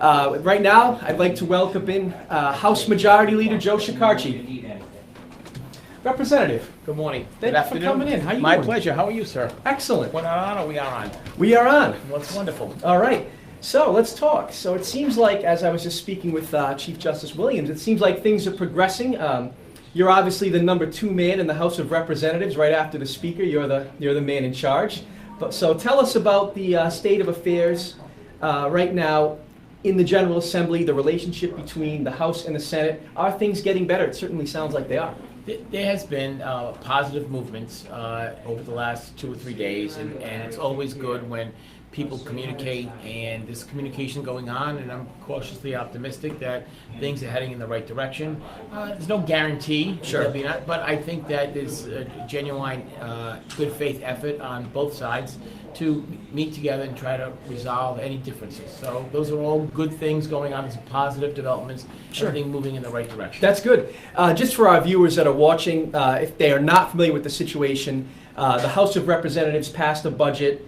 Right now, I'd like to welcome in House Majority Leader Joe Skekarchi. Representative, Good morning. thank you for coming in. How you My doing? pleasure. How are you, sir? Excellent. We're not on or we are on? We are on. Well, it's wonderful. All right. So let's talk. So it seems like, as I was just speaking with Chief Justice Williams, it seems like things are progressing. You're obviously the number 2 man in the House of Representatives, right after the Speaker. You're the man in charge. But so tell us about the state of affairs right now in the General Assembly, the relationship between the House and the Senate. Are things getting better? It certainly sounds like they are. There has been positive movements over the last 2 or 3 days, and it's always good when people communicate, and there's communication going on, and I'm cautiously optimistic that things are heading in the right direction. There's no guarantee, Sure. But I think that there's a genuine good faith effort on both sides to meet together and try to resolve any differences. So those are all good things going on. It's positive developments, Sure. everything moving in the right direction. That's good. Just for our viewers that are watching, if they are not familiar with the situation, the House of Representatives passed a budget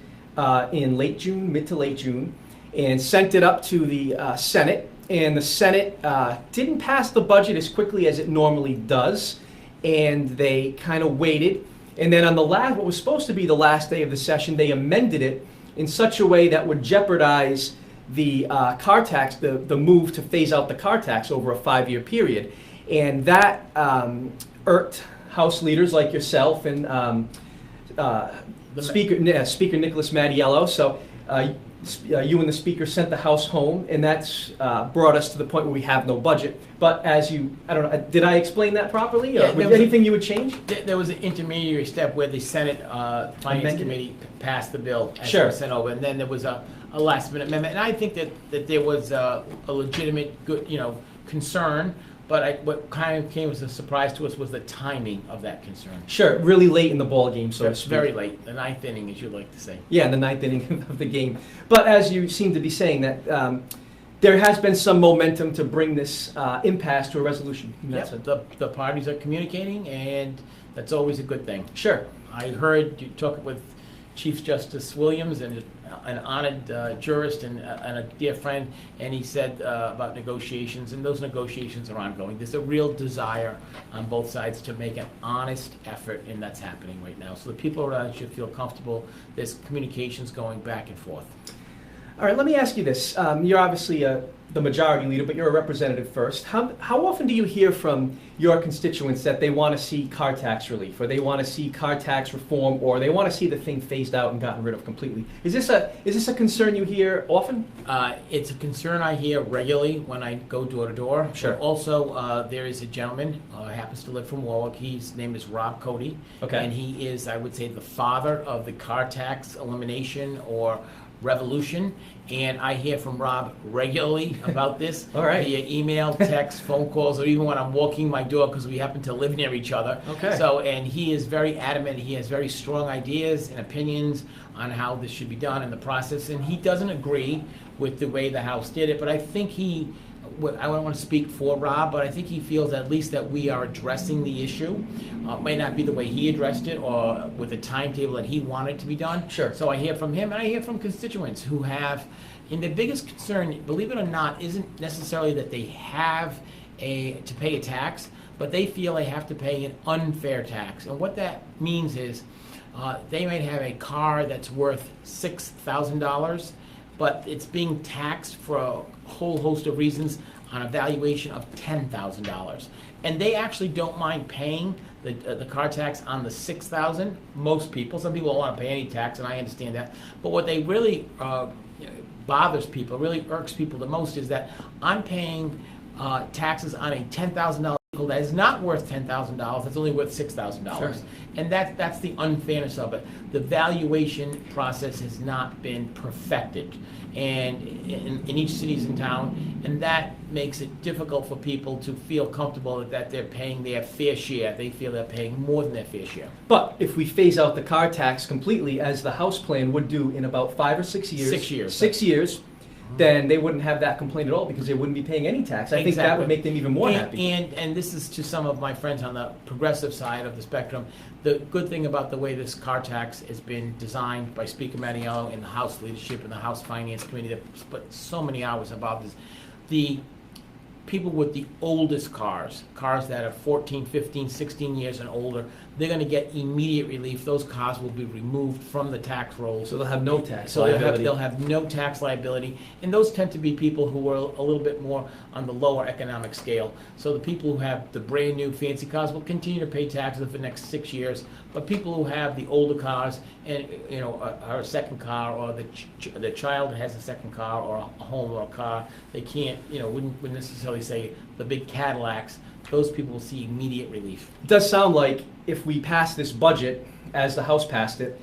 in late June, mid to late June, and sent it up to the Senate. And the Senate didn't pass the budget as quickly as it normally does, and they kind of waited. And then on what was supposed to be the last day of the session, they amended it in such a way that would jeopardize the car tax, the move to phase out the car tax over a 5-year period. And that irked House leaders like yourself and Speaker Nicholas Mattiello. So you and the Speaker sent the House home, and that's brought us to the point where we have no budget. But I don't know, did I explain that properly? Yeah, Was there anything you would change? There was an intermediary step where the Senate Finance Amended? Committee passed the bill as Sure. it was sent over, and then there was a last minute amendment. And I think that there was a legitimate good concern, but what kind of came as a surprise to us was the timing of that concern. Sure, really late in the ball game, so to It's speak. very late, the ninth inning, as you like to say. Yeah, in the 9th inning of the game. But as you seem to be saying, that there has been some momentum to bring this impasse to a resolution. And that's Yep, it. the parties are communicating, and that's always a good thing. Sure. I heard you talk with Chief Justice Williams, and an honored jurist and a dear friend, and he said about negotiations, and those negotiations are ongoing. There's a real desire on both sides to make an honest effort, and that's happening right now. So the people around should feel comfortable. There's communications going back and forth. All right, let me ask you this. You're obviously the majority leader, but you're a representative first. How often do you hear from your constituents that they want to see car tax relief, or they want to see car tax reform, or they want to see the thing phased out and gotten rid of completely? Is this a concern you hear often? It's a concern I hear regularly when I go door to door. Sure. But also, there is a gentleman happens to live from Warwick. His name is Rob Cody. Okay. And he is, I would say, the father of the car tax elimination or revolution, and I hear from Rob regularly about this. All right. Via email, text, phone calls, or even when I'm walking my dog, because we happen to live near each other. Okay. So, and he is very adamant. He has very strong ideas and opinions on how this should be done in the process, and he doesn't agree with the way the House did it, but I think I don't want to speak for Rob, but I think he feels at least that we are addressing the issue. It may not be the way he addressed it or with the timetable that he wanted to be done. Sure. So I hear from him, and I hear from constituents who have, and the biggest concern, believe it or not, isn't necessarily that they have to pay a tax, but they feel they have to pay an unfair tax. And what that means is they might have a car that's worth $6,000, but it's being taxed for a whole host of reasons on a valuation of $10,000. And they actually don't mind paying the car tax on the $6,000. Most people, some people don't want to pay any tax, and I understand that. But what they really bothers people, really irks people the most, is that I'm paying taxes on a $10,000 vehicle that is not worth $10,000, that's only worth $6,000. Sure. And that's the unfairness of it. The valuation process has not been perfected, and in each cities and town, and that makes it difficult for people to feel comfortable that they're paying their fair share. They feel they're paying more than their fair share. But if we phase out the car tax completely, as the House plan would do in about 5 or 6 years. 6 years. 6 years, then they wouldn't have that complaint at all because they wouldn't be paying any tax. I think that would make them even more happy. And this is to some of my friends on the progressive side of the spectrum. The good thing about the way this car tax has been designed by Speaker Mattiello and the House leadership and the House Finance Committee that put so many hours about this, the people with the oldest cars that are 14, 15, 16 years and older, they're going to get immediate relief. Those cars will be removed from the tax rolls. So they'll have no tax liability. They'll have no tax liability. And those tend to be people who are a little bit more on the lower economic scale. So the people who have the brand new fancy cars will continue to pay taxes for the next 6 years. But people who have the older cars and, you know, are a second car, or the child has a second car or a home or a car, they can't, you know, wouldn't necessarily say the big Cadillacs. Those people will see immediate relief. It does sound like if we pass this budget, as the House passed it,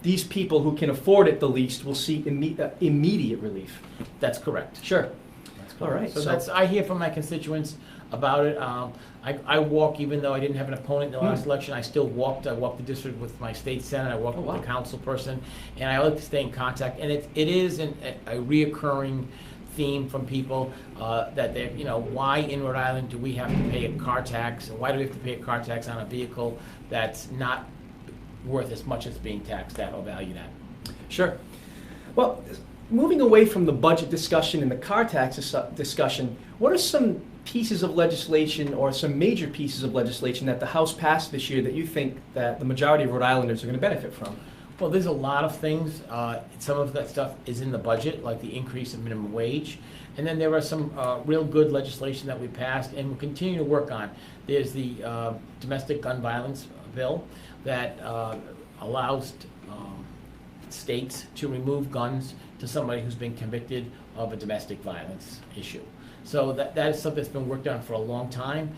these people who can afford it the least will see immediate relief. That's correct. Sure. That's correct. All right. So that's, I hear from my constituents about it. I walk, even though I didn't have an opponent in the last election, I still walked. I walked the district with my state senate. I walked with the council person, and I like to stay in contact. And it is a reoccurring theme from people that they're, you know, why in Rhode Island do we have to pay a car tax? And why do we have to pay a car tax on a vehicle that's not worth as much as being taxed at or valued at? Sure. Well, moving away from the budget discussion and the car tax discussion, what are some pieces of legislation or some major pieces of legislation that the House passed this year that you think that the majority of Rhode Islanders are going to benefit from? Well, there's a lot of things. Some of that stuff is in the budget, like the increase in minimum wage. And then there are some real good legislation that we passed and we'll continue to work on. There's the domestic gun violence bill that allows states to remove guns to somebody who's been convicted of a domestic violence issue. So that is something that's been worked on for a long time.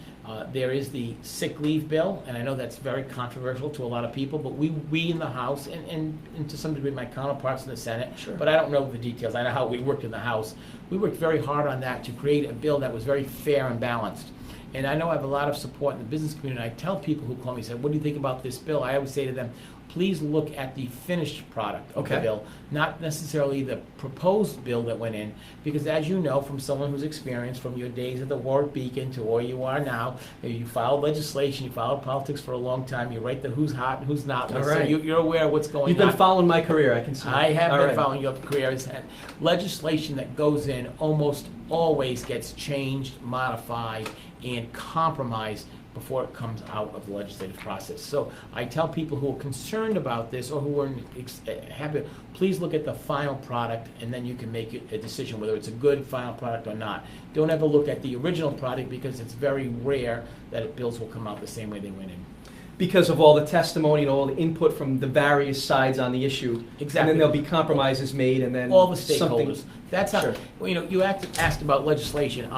There is the sick leave bill, and I know that's very controversial to a lot of people, but we in the House, and to some degree my counterparts in the Senate, sure, but I don't know the details. I know how we worked in the House. We worked very hard on that to create a bill that was very fair and balanced. And I know I have a lot of support in the business community. I tell people who call me and say, what do you think about this bill? I always say to them, please look at the finished product of the bill, not necessarily the proposed bill that went in, because as you know from someone who's experienced from your days at the Warwick Beacon to where you are now, you followed legislation, you followed politics for a long time, you write the who's hot and who's not, right, so you're aware of what's going on. You've been following my career, I can see. I have been following your career. Legislation that goes in almost always gets changed, modified, and compromised before it comes out of the legislative process. So I tell people who are concerned about this or who are happy, please look at the final product and then you can make a decision whether it's a good final product or not. Don't ever look at the original product because it's very rare that bills will come out the same way they went in. Because of all the testimony and all the input from the various sides on the issue. Exactly. And then there'll be compromises made and then all the stakeholders. That's how, sure, you know, you asked about legislation.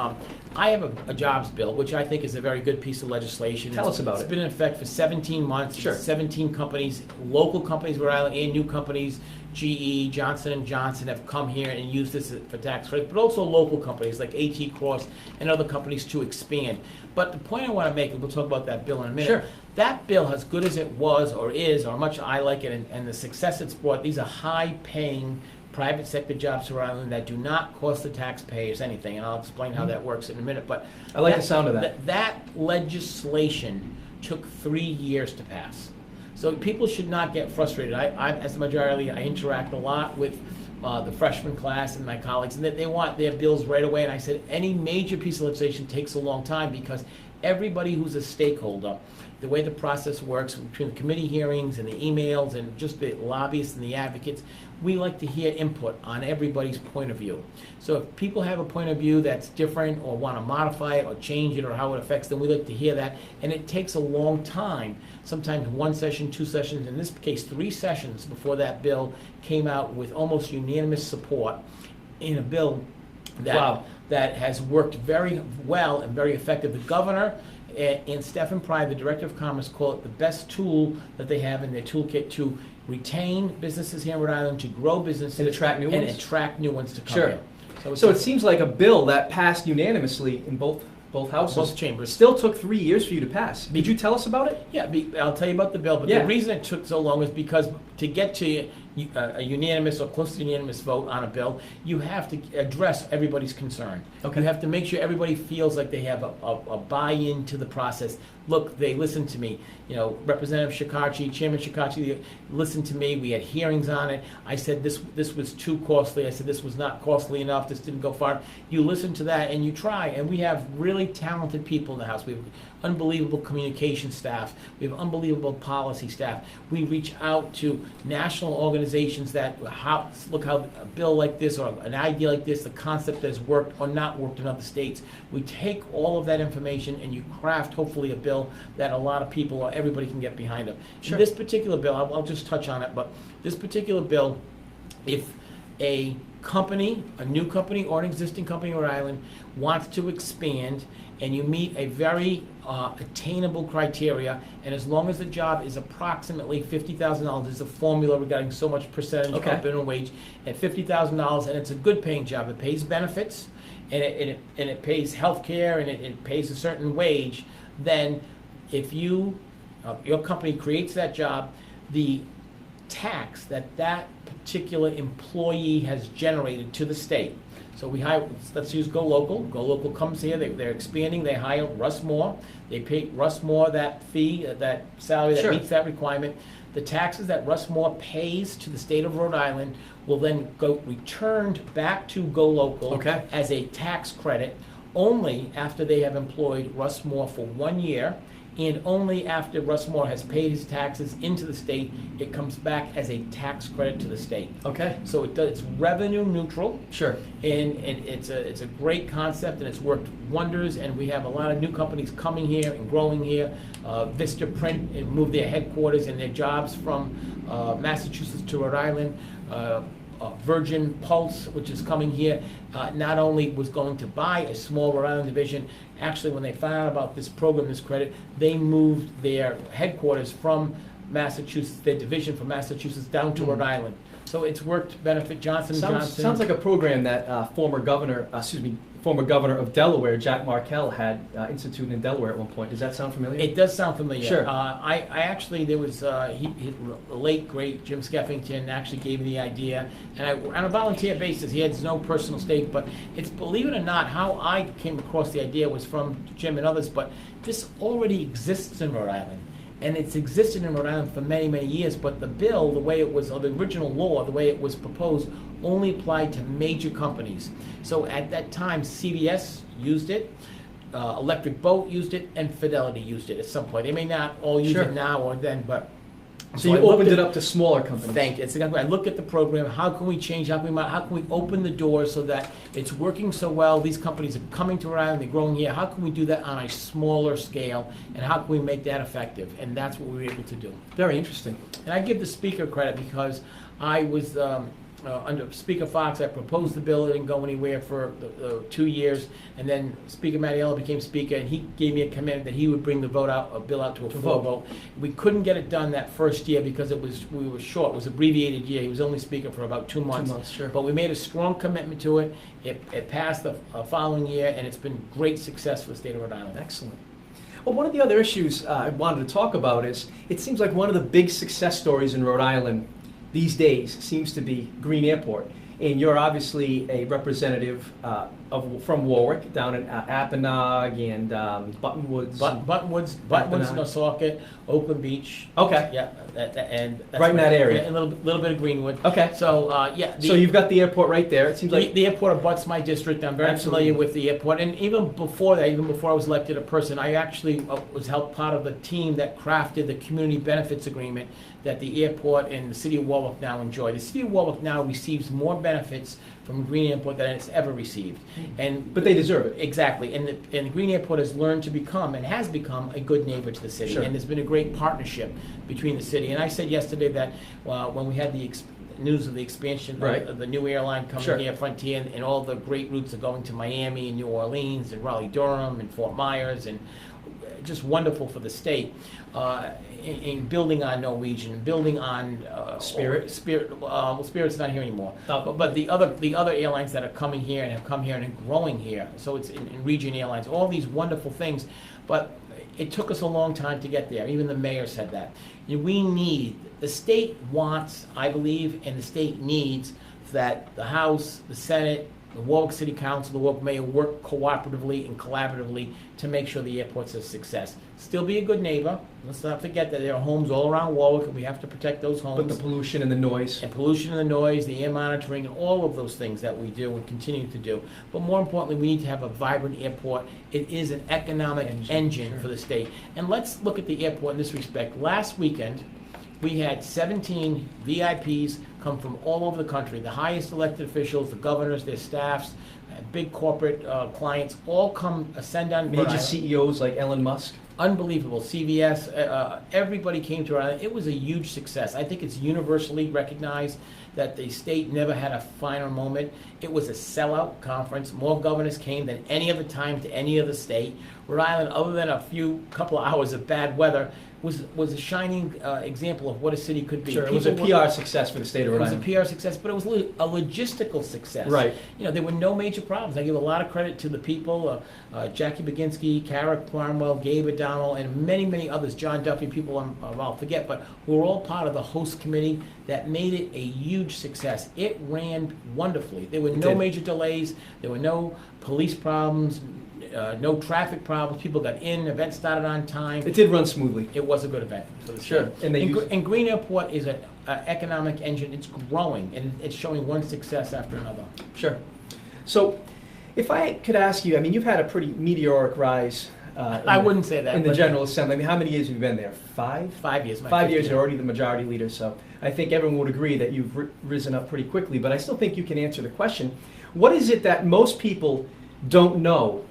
I have a jobs bill, which I think is a very good piece of legislation. Tell us about it. It's been in effect for 17 months. Sure. 17 companies, local companies, Rhode Island, and new companies, GE, Johnson & Johnson, have come here and used this for tax credits, but also local companies like AT Cross and other companies to expand. But the point I want to make, and we'll talk about that bill in a minute, sure, that bill, as good as it was or is, or much I like it, and the success it's brought, these are high-paying private sector jobs to Rhode Island that do not cost the taxpayers anything, and I'll explain how that works in a minute. But I like the sound of that. That legislation took 3 years to pass. So people should not get frustrated. I as the majority, I interact a lot with the freshman class and my colleagues, and they want their bills right away. And I said, any major piece of legislation takes a long time because everybody who's a stakeholder, the way the process works between the committee hearings and the emails and just the lobbyists and the advocates, we like to hear input on everybody's point of view. So if people have a point of view that's different or want to modify it or change it or how it affects them, we like to hear that. And it takes a long time, sometimes 1 session, 2 sessions, in this case 3 sessions before that bill came out with almost unanimous support in a bill that, that has worked very well and very effective. The governor and Stephen Pride, the Director of Commerce, call it the best tool that they have in their toolkit to retain businesses here in Rhode Island, to grow businesses, and attract new ones, to come sure, here. So it seems like a bill that passed unanimously in both houses, both chambers, still took 3 years for you to pass. Did you tell us about it? Yeah, I'll tell you about the bill. But the reason it took so long is because to get to a unanimous or close to unanimous vote on a bill, you have to address everybody's concern. Okay. You have to make sure everybody feels like they have a buy-in to the process. Look, they listened to me. You know, Representative Skekarchi, Chairman Skekarchi listened to me. We had hearings on it. I said this was too costly. I said this was not costly enough. This didn't go far. You listen to that and you try. And we have really talented people in the House. We have unbelievable communication staff. We have unbelievable policy staff. We reach out to national organizations that look how a bill like this or an idea like this, the concept has worked or not worked in other states. We take all of that information and you craft hopefully a bill that a lot of people or everybody can get behind it. Sure. This particular bill, I'll just touch on it, but this particular bill, if a company, a new company or an existing company in Rhode Island wants to expand and you meet a very attainable criteria, and as long as the job is approximately $50,000, there's a formula regarding so much percentage of minimum wage at $50,000, and it's a good paying job. It pays benefits, and it pays health care, and it pays a certain wage. Then if your company creates that job, the tax that particular employee has generated to the state. So we hire, let's use Go Local. Go Local comes here, they're expanding, they hire Russ Moore. They pay Russ Moore that fee, that salary that meets that requirement. The taxes that Russ Moore pays to the state of Rhode Island will then go returned back to Go Local as a tax credit only after they have employed Russ Moore for 1 year, and only after Russ Moore has paid his taxes into the state, it comes back as a tax credit to the state. Okay. So it's revenue neutral. Sure. And it's a great concept, and it's worked wonders, and we have a lot of new companies coming here and growing here. Vista Print and moved their headquarters and their jobs from Massachusetts to Rhode Island. Virgin Pulse, which is coming here, not only was going to buy a small Rhode Island division, actually when they found out about this program, this credit, they moved their headquarters from Massachusetts, their division from Massachusetts down to Rhode Island. So it's worked benefit Johnson & Johnson. Sounds like a program that former governor of Delaware, Jack Markell, had instituted in Delaware at one point. Does that sound familiar? It does sound familiar. Sure. I actually, there was, the late, great Jim Skeffington actually gave me the idea, and on a volunteer basis, he has no personal stake, but it's, believe it or not, how I came across the idea was from Jim and others, but this already exists in Rhode Island. And it's existed in Rhode Island for many, many years, but the bill, the way it was, or the original law, the way it was proposed, only applied to major companies. So at that time, CVS used it, Electric Boat used it, and Fidelity used it at some point. They may not all use it now or then, but... So you opened it up to smaller companies. Thank you. I look at the program, how can we change, how can we open the doors so that it's working so well, these companies are coming to Rhode Island, they're growing here, how can we do that on a smaller scale, and how can we make that effective? And that's what we were able to do. Very interesting. And I give the speaker credit because I was, under Speaker Fox, I proposed the bill, it didn't go anywhere for 2 years, and then Speaker Mattiello became Speaker, and he gave me a commitment that he would bring the bill out to a full vote. We couldn't get it done that first year because we were short. It was an abbreviated year. He was only Speaker for about 2 months. 2 months, sure. But we made a strong commitment to it. It passed the following year, and it's been great success for the state of Rhode Island. Excellent. Well, one of the other issues I wanted to talk about is, it seems like one of the big success stories in Rhode Island these days seems to be Green Airport. And you're obviously a representative from Warwick, down in Apponaug and Buttonwoods. Buttonwoods, Nosocket, Oakland Beach. Okay. Yeah, and that's right in that area. Yeah, a little bit of Greenwood. Okay. So yeah. So you've got the airport right there. It seems like the airport abuts my district. I'm very familiar with the airport, and even before that, even before I was elected a person, I actually was helped part of the team that crafted the community benefits agreement that the airport and the city of Warwick now enjoy. The city of Warwick now receives more benefits from Green Airport than it's ever received. But they deserve it. Exactly. And the Green Airport has learned to become, and has become, a good neighbor to the city. Sure. And there's been a great partnership between the city. And I said yesterday that when we had the news of the expansion of the new airline coming here, Frontier, and all the great routes are going to Miami and New Orleans and Raleigh-Durham and Fort Myers, and just wonderful for the state. In building on Norwegian, building on Spirit. Spirit's not here anymore. But the other airlines that are coming here and have come here and are growing here. So it's in Region Airlines. All these wonderful things, but it took us a long time to get there. Even the mayor said that. The state wants, I believe, and the state needs that the House, the Senate, the Warwick City Council, the Warwick Mayor work cooperatively and collaboratively to make sure the airport's a success. Still be a good neighbor. Let's not forget that there are homes all around Warwick, and we have to protect those homes. But the pollution and the noise. And pollution and the noise, the air monitoring, and all of those things that we do and continue to do. But more importantly, we need to have a vibrant airport. It is an economic engine for the state. And let's look at the airport in this respect. Last weekend, we had 17 VIPs come from all over the country. The highest elected officials, the governors, their staffs, big corporate clients, all come ascend on Major Rhode Island. CEOs like Elon Musk. Unbelievable. CVS, everybody came to Rhode Island. It was a huge success. I think it's universally recognized that the state never had a finer moment. It was a sellout conference. More governors came than any other time to any other state. Rhode Island, other than a couple of hours of bad weather, was a shining example of what a city could be. Sure, it was a PR success for the state of Rhode Island. It was a PR success, but it was a logistical success. Right. There were no major problems. I give a lot of credit to the people, Jackie Baginski, Kara Clarnwell, Gabe O'Donnell, and many, many others, John Duffy, people I'll forget, but who were all part of the host committee that made it a huge success. It ran wonderfully. There were no major delays. There were no police problems, no traffic problems. People got in. Event started on time. It did run smoothly. It was a good event for the Sure. state. And Green Airport is an economic engine. It's growing, and it's showing one success after another. Sure. So, if I could ask you, I mean, you've had a pretty meteoric rise. I wouldn't say that. In the General Assembly. I mean, how many years have you been there? 5? 5 years. 5 years, you're already the majority leader, so I think everyone would agree that you've risen up pretty quickly, but I still think you can answer the question. What is it that most people don't know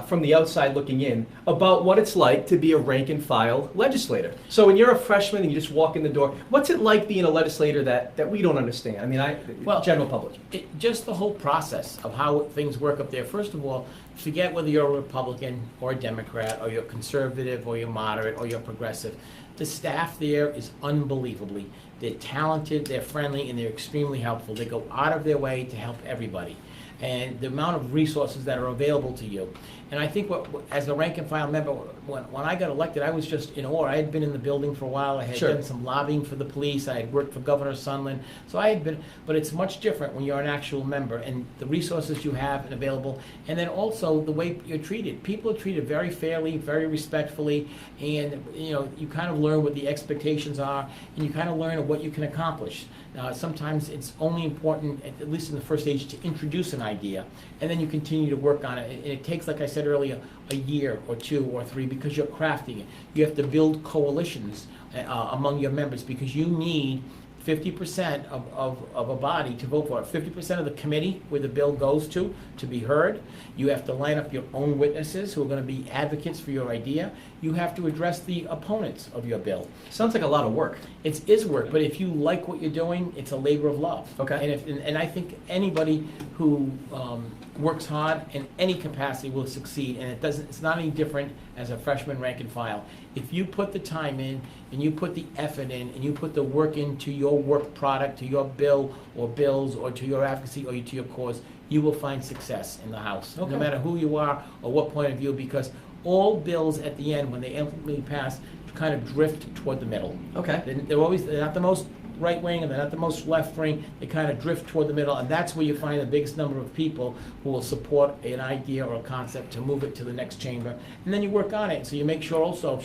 from the outside looking in about what it's like to be a rank and file legislator? So when you're a freshman and you just walk in the door, what's it like being a legislator that we don't understand? I mean, general public. Just the whole process of how things work up there. First of all, forget whether you're a Republican or a Democrat or you're conservative or you're moderate or you're progressive. The staff there is unbelievably. They're talented, they're friendly, and they're extremely helpful. They go out of their way to help everybody. And the amount of resources that are available to you. And I think as a rank and file member, when I got elected, I was just in awe. I had been in the building for a while. I had done some lobbying for the police. I had worked for Governor Sondland. So I had been, but it's much different when you're an actual member and the resources you have and available. And then also the way you're treated. People are treated very fairly, very respectfully, and you kind of learn what the expectations are, and you kind of learn what you can accomplish. Sometimes it's only important, at least in the first stage, to introduce an idea, and then you continue to work on it. And it takes, like I said earlier, a year or 2 or 3 because you're crafting it. You have to build coalitions among your members because you need 50% of a body to vote for it. 50% of the committee where the bill goes to be heard. You have to line up your own witnesses who are going to be advocates for your idea. You have to address the opponents of your bill. Sounds like a lot of work. It is work, but if you like what you're doing, it's a labor of love. Okay. And I think anybody who works hard in any capacity will succeed, and it's not any different as a freshman rank and file. If you put the time in, and you put the effort in, and you put the work into your work product, to your bill or bills, or to your advocacy, or to your cause, you will find success in the House, no matter who you are or what point of view, because all bills at the end, when they ultimately pass, kind of drift toward the middle. Okay. They're not the most right wing and they're not the most left wing. They kind of drift toward the middle, and that's where you find the biggest number of people who will support an idea or a concept to move it to the next chamber, and then you work on it. So you make sure also,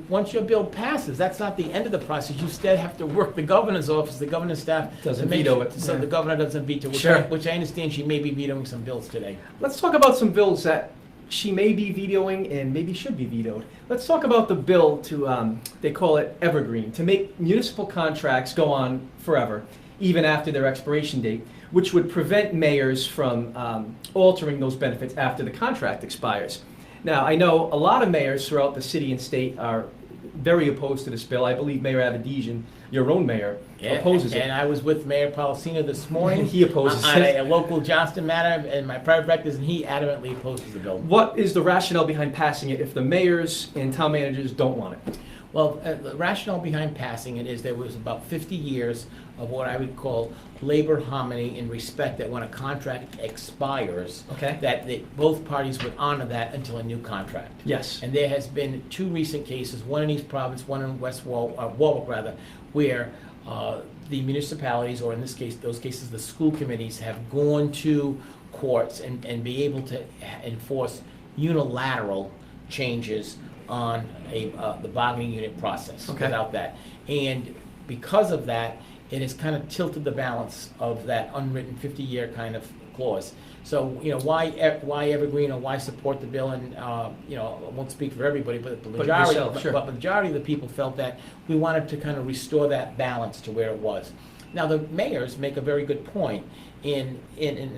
once your bill passes, that's not the end of the process. You still have to work the governor's office, the governor's staff doesn't veto it, so the governor doesn't veto it. Which I understand she may be vetoing some bills today. Let's talk about some bills that she may be vetoing and maybe should be vetoed. Let's talk about the bill to, they call it evergreen, to make municipal contracts go on forever, even after their expiration date, which would prevent mayors from altering those benefits after the contract expires. Now, I know a lot of mayors throughout the city and state are very opposed to this bill. I believe Mayor Abedisian, your own mayor, opposes it. And I was with Mayor Policino this morning. He opposes on it. a local Johnston matter in my private practice, and he adamantly opposes the bill. What is the rationale behind passing it if the mayors and town managers don't want it? Well, the rationale behind passing it is there was about 50 years of what I would call labor harmony in respect that when a contract expires, Okay. that both parties would honor that until a new contract. Yes. And there has been two recent cases, one in East Providence, one in Warwick rather, where the municipalities, or in this case, those cases, the school committees, have gone to courts and be able to enforce unilateral changes on the bargaining unit process. Okay. Without that. And because of that, it has kind of tilted the balance of that unwritten 50-year kind of clause. So, why evergreen, or why support the bill? And, I won't speak for everybody, but the majority, sure. but the majority of the people felt that we wanted to kind of restore that balance to where it was. Now, the mayors make a very good point, and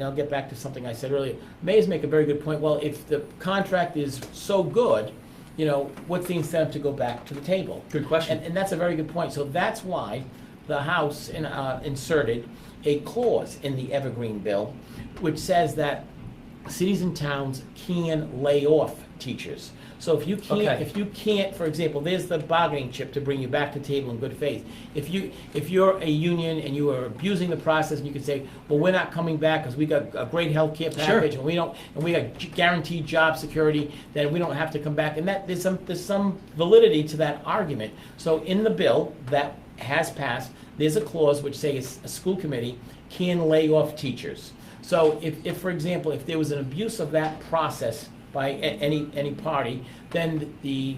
I'll get back to something I said earlier. Mayors make a very good point. Well, if the contract is so good, what's the incentive to go back to the table? Good question. And that's a very good point. So that's why the House inserted a clause in the Evergreen bill which says that cities and towns can lay off teachers. So if you can't, for example, there's the bargaining chip to bring you back to the table in good faith. If you're a union and you are abusing the process, and you can say, well, we're not coming back because we got a great health care package, and we got guaranteed job security, then we don't have to come back. And that there's some validity to that argument. So in the bill that has passed, there's a clause which says a school committee can lay off teachers. So if for example, if there was an abuse of that process by any party, then the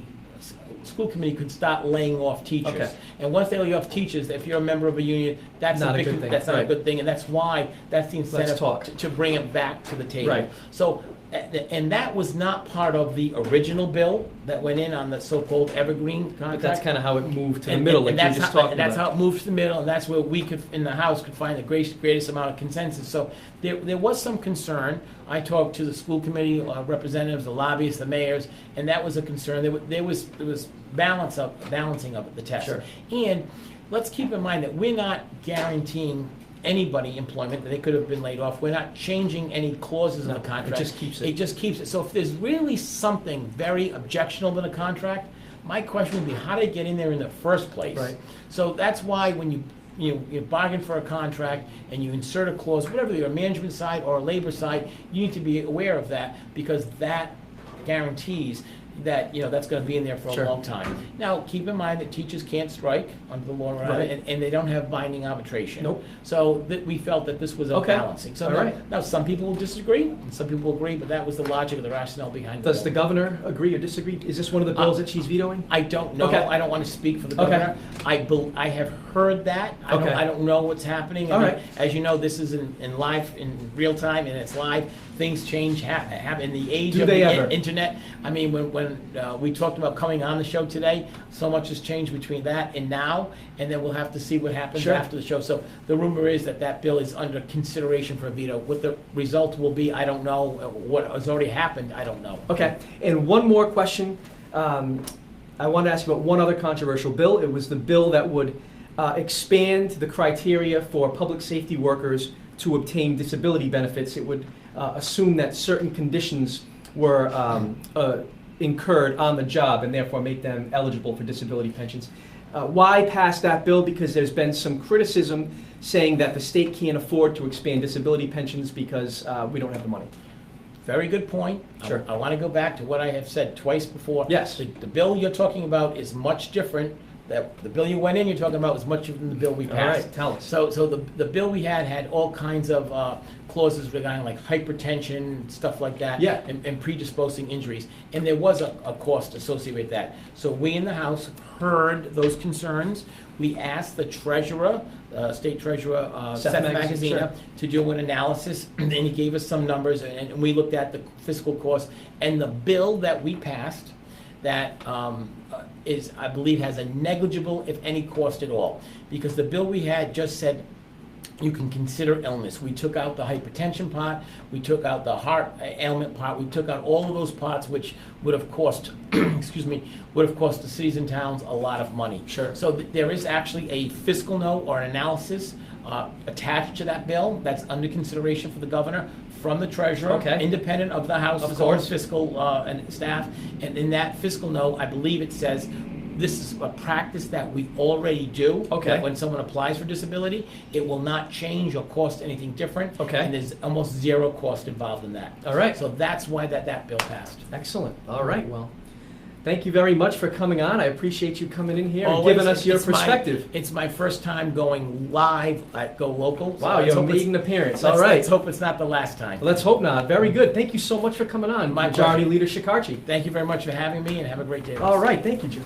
school committee could start laying off teachers. Okay. And once they lay off teachers, if you're a member of a union, that's Not a good thing. That's not Right. a good thing, and that's why that's the incentive to bring it back to the table. Right. So, and that was not part of the original bill that went in on the so-called Evergreen contract. But that's kind of how it moved to the middle, like you were just talking about. That's how it moved to the middle, and that's where we could, in the House, could find the greatest amount of consensus. So there was some concern. I talked to the school committee representatives, the lobbyists, the mayors, and that was a concern. There was balancing of the test. Sure. And let's keep in mind that we're not guaranteeing anybody employment, that they could have been laid off. We're not changing any clauses in the contract. It just keeps it. It just keeps it. So if there's really something very objectionable in the contract, my question would be, how did it get in there in the first place? Right. So that's why when you bargain for a contract and you insert a clause, whatever you're a management side or a labor side, you need to be aware of that, because that guarantees that that's going to be in there for Sure. a long time. Now, keep in mind that teachers can't strike under the law, Right. and they don't have binding arbitration. Nope. So we felt that this was a Okay. balancing. So All now, right. now some people will disagree, and some people will agree, but that was the logic of the rationale behind Does the bill. governor agree or disagree? Is this one of the bills that she's vetoing? I don't know. Okay. I don't want to speak for the Okay. governor. I have heard that. Okay. I don't know what's happening. All I mean, right. as you know, this is in real time, and it's live. Things change. In the age Do of they the ever? internet. I mean, when we talked about coming on the show today, so much has changed between that and now, and then we'll have to see what happens Sure. after the show. So the rumor is that bill is under consideration for a veto. What the result will be, I don't know. What has already happened, I don't know. Okay, and one more question. I want to ask you about one other controversial bill. It was the bill that would expand the criteria for public safety workers to obtain disability benefits. It would assume that certain conditions were incurred on the job and therefore make them eligible for disability pensions. Why pass that bill? Because there's been some criticism saying that the state can't afford to expand disability pensions because we don't have the money. Very good point. Sure. I want to go back to what I have said twice before. Yes. The bill you're talking about is much different. That the bill you went in, you're talking about, is much different than the bill we All passed. right, tell us. So the bill we had all kinds of clauses regarding like hypertension, stuff like that, Yeah. and predisposing injuries. And there was a cost associated with that. So we in the House heard those concerns. We asked the treasurer, state treasurer, Seth Magaziner, Magaziner, to do an analysis, and then he gave us some numbers, and we looked at the fiscal cost. And the bill that we passed, that I believe, has a negligible, if any, cost at all. Because the bill we had just said you can consider illness. We took out the hypertension part, we took out the heart ailment part, we took out all of those parts which would have cost, would have cost the cities and towns a lot of money. Sure. So there is actually a fiscal note or an analysis attached to that bill that's under consideration for the governor from the treasurer, Okay. independent of the House's Of own course. fiscal and staff. And in that fiscal note, I believe it says This is a practice that we already do. Okay. That when someone applies for disability, it will not change or cost anything different. Okay. And there's almost zero cost involved in that. All right. So that's why that bill passed. Excellent. All right. Well, thank you very much for coming on. I appreciate you coming in here and Always. giving us your It's my- perspective. It's my first time going live at Go Local. Wow, let's you're hope it's- making an appearance. Let's, All right. let's hope it's not the last time. Let's hope not. Very good. Thank you so much for coming on, My Majority pleasure. Leader Skekarchi. Thank you very much for having me, and have a great day. All right. Thank you, Joe.